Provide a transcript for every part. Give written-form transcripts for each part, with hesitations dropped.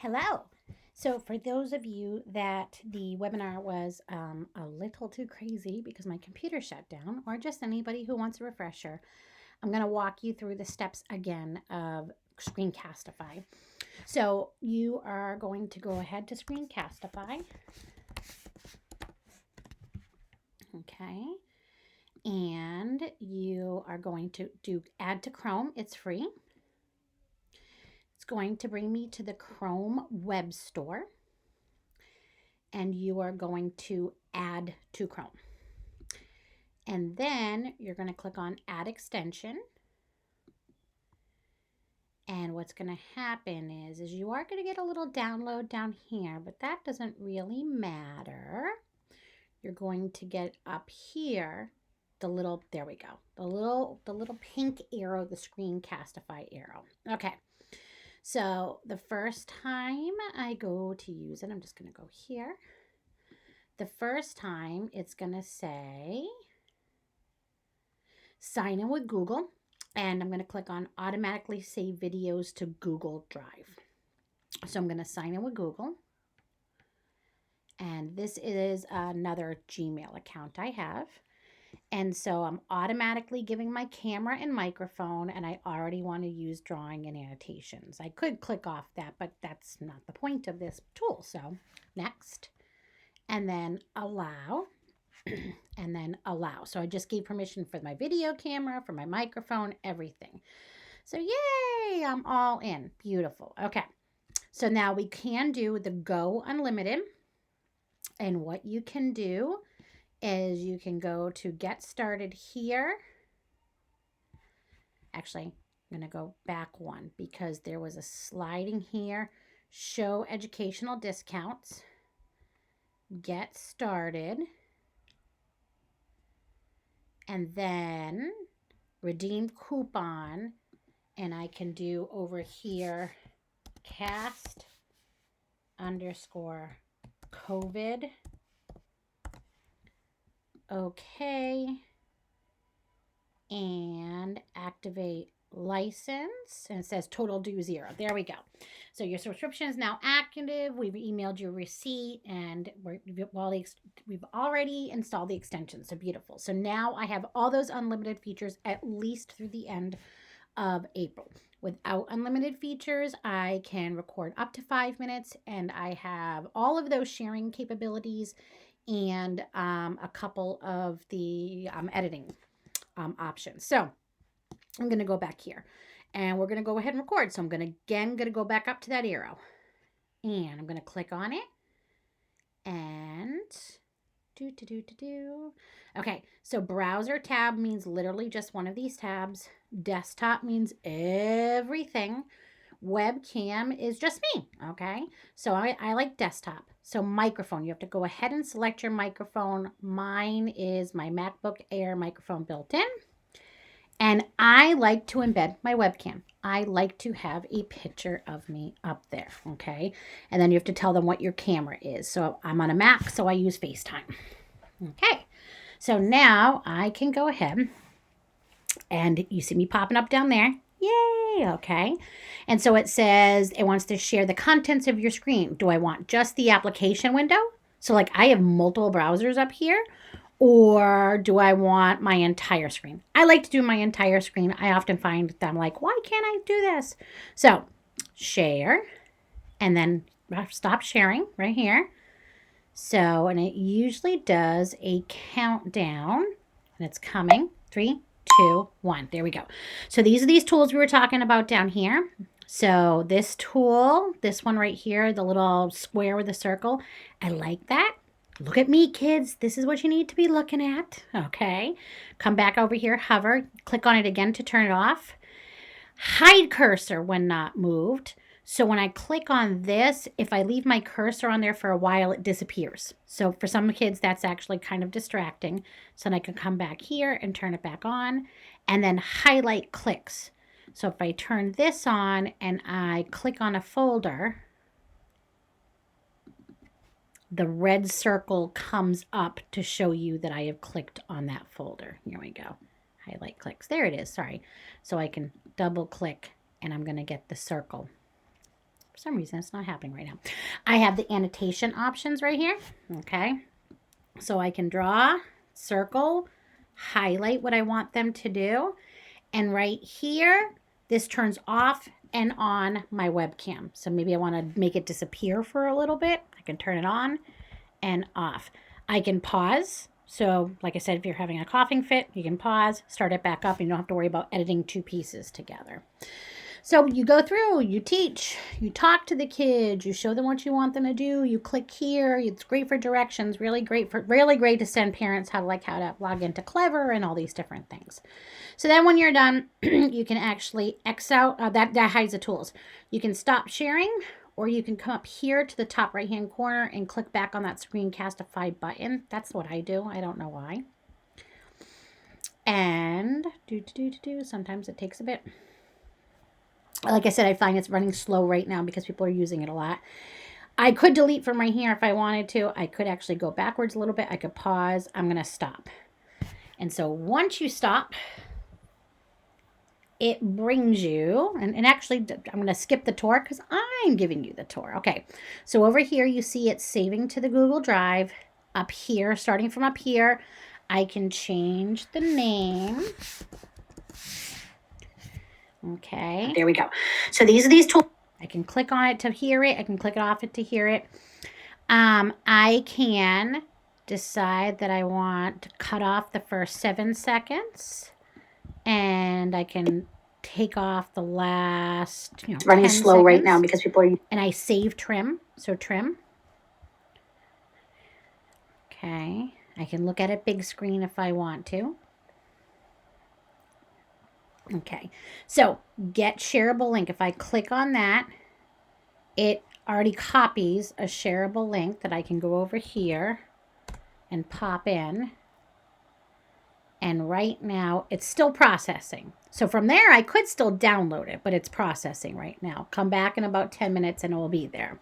Hello. So, for those of you that the webinar was a little too crazy because my computer shut down, or just anybody who wants a refresher, I'm going to walk you through the steps again of Screencastify. So, you are going to go ahead to Screencastify. Okay. And you are going to do Add to Chrome. It's free. It's going to bring me to the Chrome Web Store. And you are going to add to Chrome. And then you're going to click on Add Extension. And what's going to happen is you are going to get a little download down here, but that doesn't really matter. You're going to get up here there we go, the little pink arrow, the Screencastify arrow. Okay. So the first time I go to use it, I'm just going to go here. The first time it's going to say sign in with Google, and I'm going to click on automatically save videos to Google Drive. So I'm going to sign in with Google, and this is another Gmail account I have. And so I'm automatically giving my camera and microphone, and I already want to use drawing and annotations. I could click off that, but that's not the point of this tool. So next, and then allow, and then allow. So I just gave permission for my video camera, for my microphone, everything. So yay, I'm all in. Beautiful. Okay. So now we can do the Go Unlimited. And what you can do is you can go to Get Started here. Actually, I'm going to go back one because there was a sliding here. Show educational discounts. Get Started. And then redeem coupon. And I can do over here cast_COVID. Okay. And activate license. And it says total due 0. There we go. So your subscription is now active. We've emailed you a receipt, and we've already installed the extension. So beautiful. So now I have all those unlimited features at least through the end of April. Without unlimited features, I can record up to 5 minutes, and I have all of those sharing capabilities and a couple of the editing options. So I'm going to go back here, and we're going to go ahead and record. So I'm going to go back up to that arrow, and I'm going to click on it, and okay, so browser tab means literally just one of these tabs. Desktop means everything. Webcam is just me, okay? So I like desktop. So microphone, you have to go ahead and select your microphone. Mine is my MacBook Air microphone built in. And I like to embed my webcam. I like to have a picture of me up there, okay? And then you have to tell them what your camera is. So I'm on a Mac, so I use FaceTime. Okay, so now I can go ahead, and you see me popping up down there. Yay, okay. And so it says it wants to share the contents of your screen. Do I want just the application window? So like I have multiple browsers up here, or do I want my entire screen? I like to do my entire screen. I often find that I'm like, why can't I do this? So share, and then stop sharing right here. So, and it usually does a countdown, and it's coming. 3, 2, 1. There we go. So these are these tools we were talking about down here. So this tool, this one right here, the little square with a circle, I like that. Look at me, kids. This is what you need to be looking at. Okay. Come back over here, hover, click on it again to turn it off. Hide cursor when not moved. So when I click on this, if I leave my cursor on there for a while, it disappears. So for some kids, that's actually kind of distracting. So then I can come back here and turn it back on, and then highlight clicks. So if I turn this on and I click on a folder, the red circle comes up to show you that I have clicked on that folder. Here we go. Highlight clicks. There it is. Sorry. So I can double click, and I'm going to get the circle. For some reason, it's not happening right now. I have the annotation options right here. Okay. So I can draw, circle, highlight what I want them to do. And right here, this turns off and on my webcam. So maybe I want to make it disappear for a little bit. I can turn it on and off. I can pause. So like I said, if you're having a coughing fit, you can pause, start it back up, and you don't have to worry about editing two pieces together. So you go through, you teach, you talk to the kids, you show them what you want them to do, you click here. It's great for directions, really great to send parents how to log into Clever and all these different things. So then when you're done, you can actually X out, that hides the tools. You can stop sharing, or you can come up here to the top right hand corner and click back on that Screencastify button. That's what I do. I don't know why. And sometimes it takes a bit. Like I said, I find it's running slow right now because people are using it a lot. I could delete from right here if I wanted to. I could actually go backwards a little bit. I could pause. I'm going to stop. And so once you stop, it brings you, and actually I'm going to skip the tour because I'm giving you the tour. Okay, so over here you see it's saving to the Google Drive. Up here, starting from up here, I can change the name. Okay. There we go. So these are these tools. I can click on it to hear it. I can click it off it to hear it. I can decide that I want to cut off the first 7 seconds. And I can take off the last, it's running slow seconds. Right now because people are... And I save trim. So trim. Okay. I can look at it big screen if I want to. Okay, so get shareable link. If I click on that, it already copies a shareable link that I can go over here and pop in. And right now it's still processing. So from there, I could still download it, but it's processing right now. Come back in about 10 minutes and it will be there.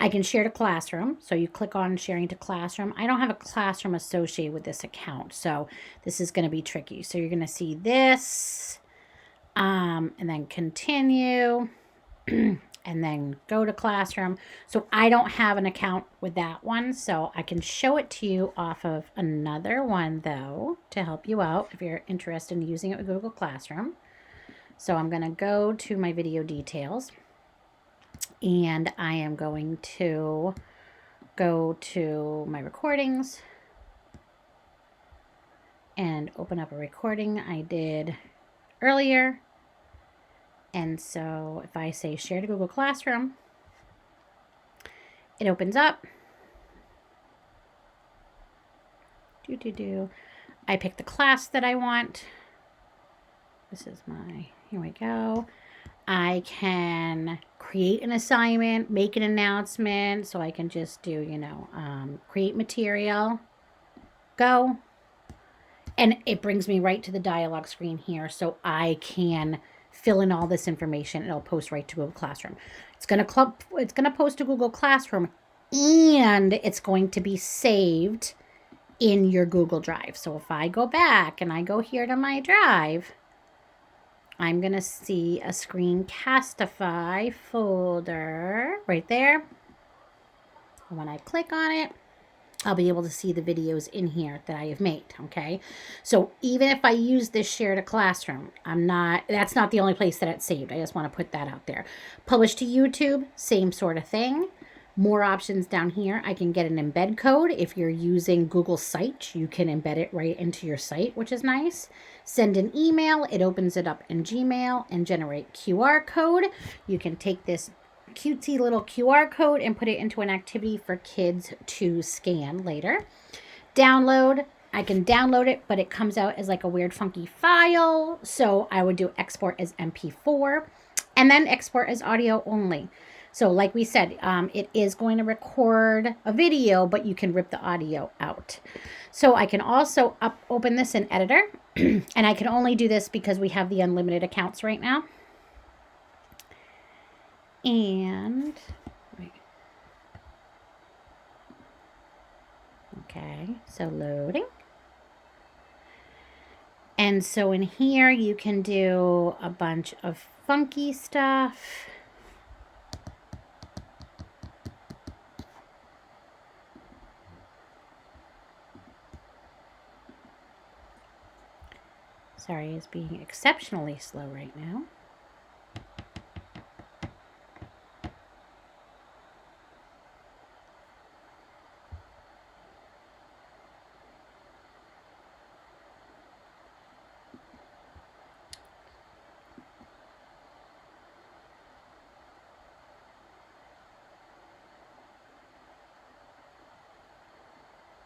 I can share to Classroom. So you click on sharing to Classroom. I don't have a Classroom associated with this account, so this is going to be tricky. So you're going to see this. And then continue, and then go to Classroom. So I don't have an account with that one, so I can show it to you off of another one, though, to help you out if you're interested in using it with Google Classroom. So I'm going to go to my video details, and I am going to go to my recordings and open up a recording I did earlier. And so if I say share to Google Classroom, it opens up. I pick the class that I want. This is here we go. I can create an assignment, make an announcement. So I can just do, create material, go. And it brings me right to the dialog screen here. So I can fill in all this information and it'll post right to Google Classroom. It's going to post to Google Classroom, and it's going to be saved in your Google Drive. So if I go back and I go here to my drive, I'm going to see a Screencastify folder right there. And when I click on it, I'll be able to see the videos in here that I have made, okay? So even if I use this share to Classroom, that's not the only place that it's saved. I just want to put that out there. Publish to YouTube, same sort of thing. More options down here. I can get an embed code. If you're using Google Site, you can embed it right into your site, which is nice. Send an email. It opens it up in Gmail and generate QR code. You can take this cutesy little QR code and put it into an activity for kids to scan later. Download. I can download it, but it comes out as like a weird funky file. So I would do export as MP4 and then export as audio only. So like we said, it is going to record a video, but you can rip the audio out. So I can also open this in Editor, and I can only do this because we have the unlimited accounts right now. And, okay, so loading. And so in here, you can do a bunch of funky stuff. sorry, is being exceptionally slow right now.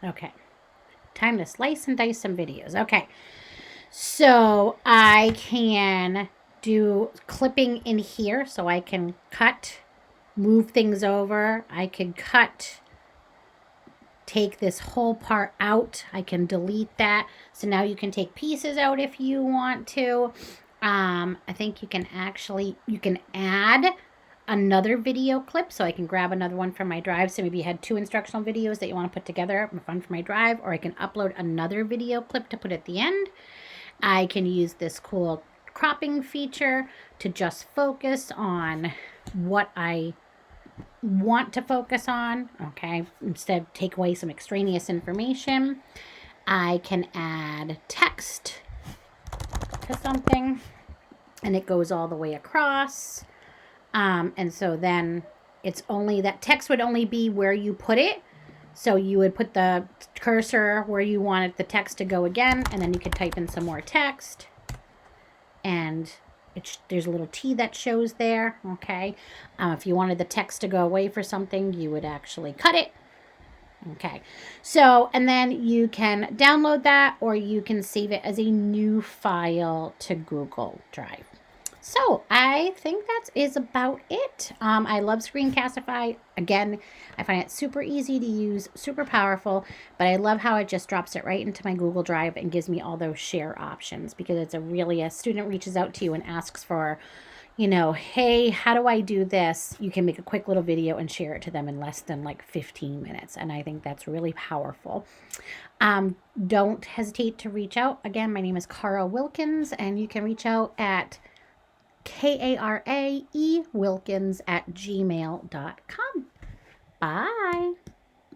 Okay, time to slice and dice some videos. Okay, so I can do clipping in here, so I can cut, move things over. I can cut, take this whole part out. I can delete that. So now you can take pieces out if you want to. I think you can add another video clip, so I can grab another one from my drive. So maybe you had 2 instructional videos that you want to put together, one from my drive, or I can upload another video clip to put at the end. I can use this cool cropping feature to just focus on what I want to focus on, okay, instead of take away some extraneous information. I can add text to something, and it goes all the way across. And so then it's only, that text would only be where you put it. So you would put the cursor where you wanted the text to go again, and then you could type in some more text. And there's a little T that shows there, okay? If you wanted the text to go away for something, you would actually cut it. Okay, so, and then you can download that, or you can save it as a new file to Google Drive. So I think that is about it. I love Screencastify. Again, I find it super easy to use, super powerful, but I love how it just drops it right into my Google Drive and gives me all those share options, because it's a student reaches out to you and asks for, you know, hey, how do I do this? You can make a quick little video and share it to them in less than like 15 minutes. And I think that's really powerful. Don't hesitate to reach out. Again, my name is Cara Wilkins, and you can reach out at KARAE Wilkins@gmail.com. Bye.